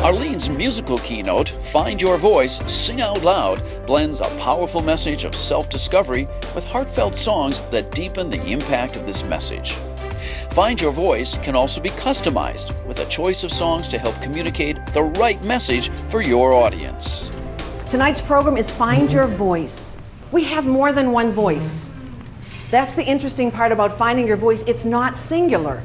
Arlene's musical keynote, Find Your Voice, Sing Out Loud, blends a powerful message of self-discovery with heartfelt songs that deepen the impact of this message. Find Your Voice can also be customized with a choice of songs to help communicate the right message for your audience. Tonight's program is Find Your Voice. We have more than one voice. That's the interesting part about finding your voice. It's not singular.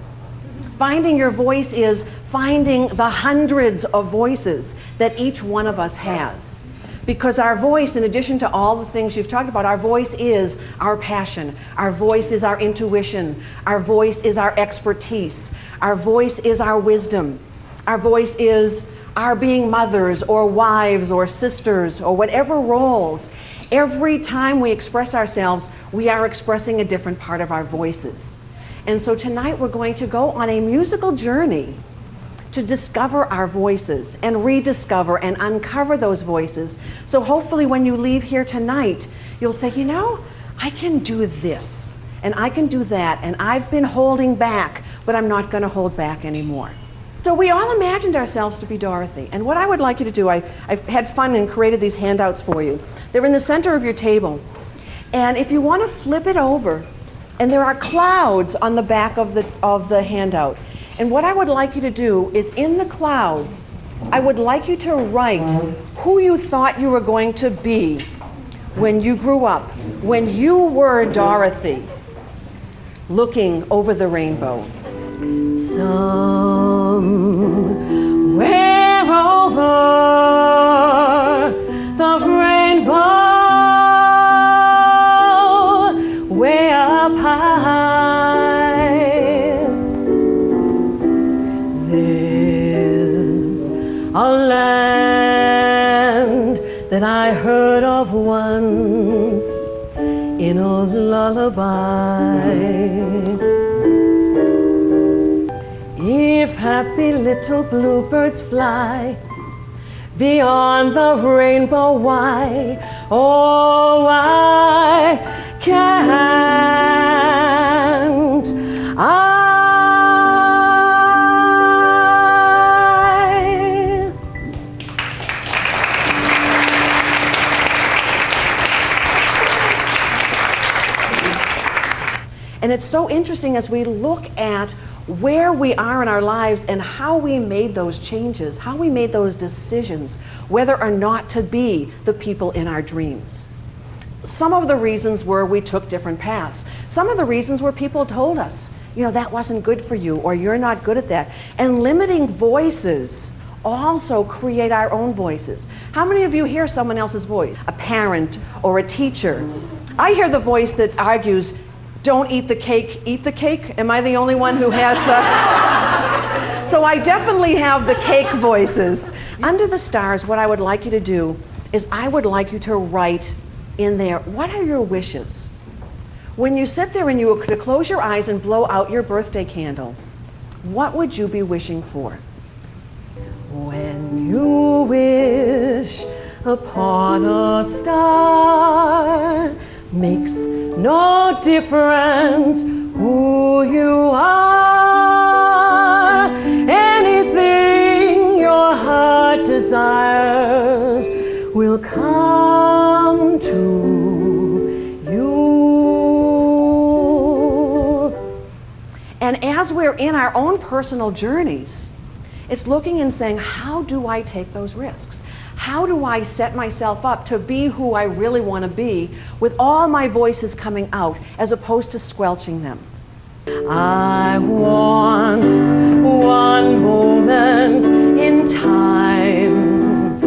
Finding your voice is finding the hundreds of voices that each one of us has. Because our voice, in addition to all the things you've talked about, our voice is our passion. Our voice is our intuition. Our voice is our expertise. Our voice is our wisdom. Our voice is our being mothers or wives or sisters or whatever roles. Every time we express ourselves, we are expressing a different part of our voices. And so tonight we're going to go on a musical journey to discover our voices and rediscover and uncover those voices. So hopefully when you leave here tonight, you'll say, you know, I can do this and I can do that, and I've been holding back, but I'm not going to hold back anymore. So we all imagined ourselves to be Dorothy. And what I would like you to do, I've had fun and created these handouts for you. They're in the center of your table. And if you want to flip it over, and there are clouds on the back of the handout. And what I would like you to do is, in the clouds, I would like you to write who you thought you were going to be when you grew up, when you were Dorothy, looking over the rainbow. Somewhere over the rainbow, way up high, there's a land that I heard of once in a lullaby. If happy little bluebirds fly beyond the rainbow, why, oh, why can't I? And it's so interesting as we look at where we are in our lives and how we made those changes, how we made those decisions, whether or not to be the people in our dreams. Some of the reasons were we took different paths. Some of the reasons were people told us, you know, that wasn't good for you, or you're not good at that. And limiting voices also create our own voices. How many of you hear someone else's voice? A parent or a teacher. I hear the voice that argues, don't eat the cake, eat the cake. Am I the only one who has the? So I definitely have the cake voices. Under the stars, what I would like you to do is I would like you to write in there, what are your wishes? When you sit there and you could close your eyes and blow out your birthday candle, what would you be wishing for? When you wish upon a star, makes no difference who you are. Anything your heart desires will come to you. And as we're in our own personal journeys, it's looking and saying, how do I take those risks? How do I set myself up to be who I really want to be with all my voices coming out as opposed to squelching them? I want one moment in time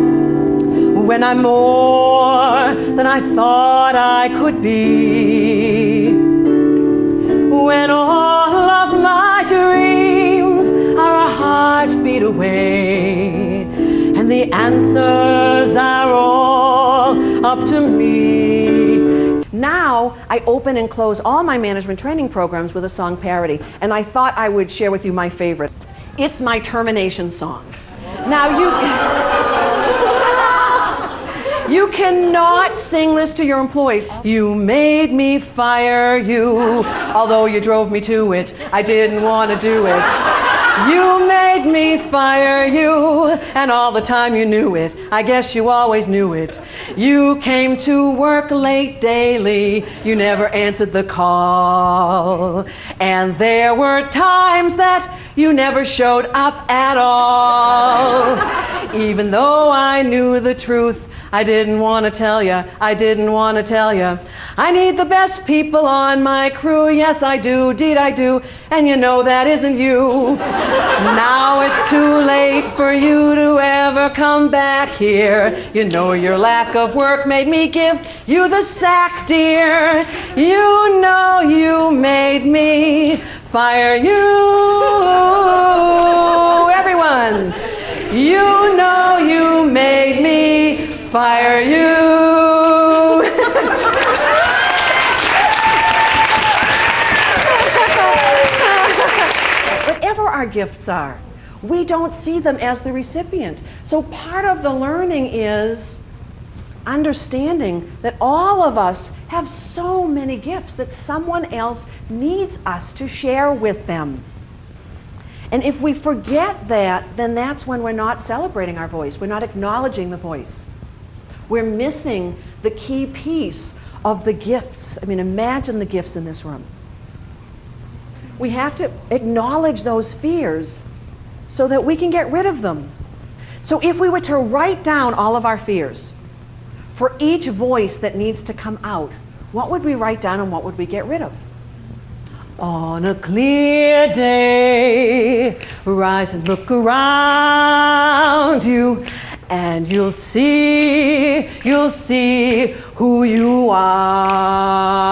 when I'm more than I thought I could be, when all of my dreams are a heartbeat away, and the answers are all up to me. Now, I open and close all my management training programs with a song parody, and I thought I would share with you my favorite. It's my termination song. Now, you cannot sing this to your employees. You made me fire you, although you drove me to it. I didn't want to do it. You made me fire you, and all the time you knew it. I guess you always knew it. You came to work late daily. You never answered the call. And there were times that you never showed up at all. Even though I knew the truth, I didn't want to tell you, I didn't want to tell you. I need the best people on my crew, yes I do, deed I do, and you know that isn't you. Now it's too late for you to ever come back here. You know your lack of work made me give you the sack, dear. You know you made me fire you. Everyone, you know you made me fire you. Whatever our gifts are, we don't see them as the recipient. So part of the learning is understanding that all of us have so many gifts that someone else needs us to share with them. And if we forget that, then that's when we're not celebrating our voice. We're not acknowledging the voice. We're missing the key piece of the gifts. I mean, imagine the gifts in this room. We have to acknowledge those fears so that we can get rid of them. So if we were to write down all of our fears, for each voice that needs to come out, what would we write down and what would we get rid of? On a clear day, rise and look around you, and you'll see who you are.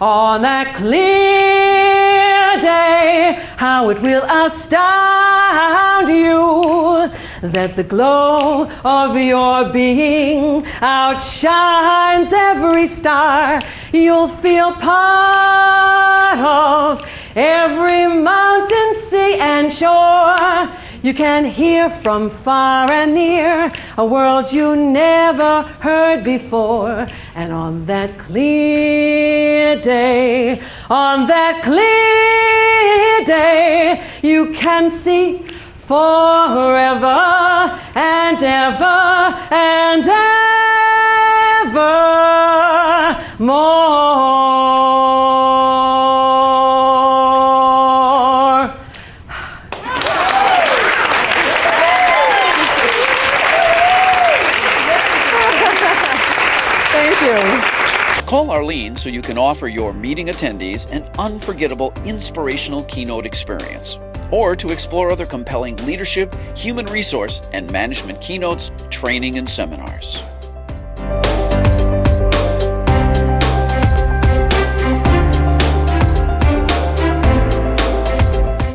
On that clear day, how it will astound you that the glow of your being outshines every star. You'll feel part of every mountain, sea, and shore. You can hear from far and near a world you never heard before. And on that clear day, you can see forever and ever and ever more. Thank you. Call Arlene so you can offer your meeting attendees an unforgettable, inspirational keynote experience, or to explore other compelling leadership, human resource, and management keynotes, training, and seminars.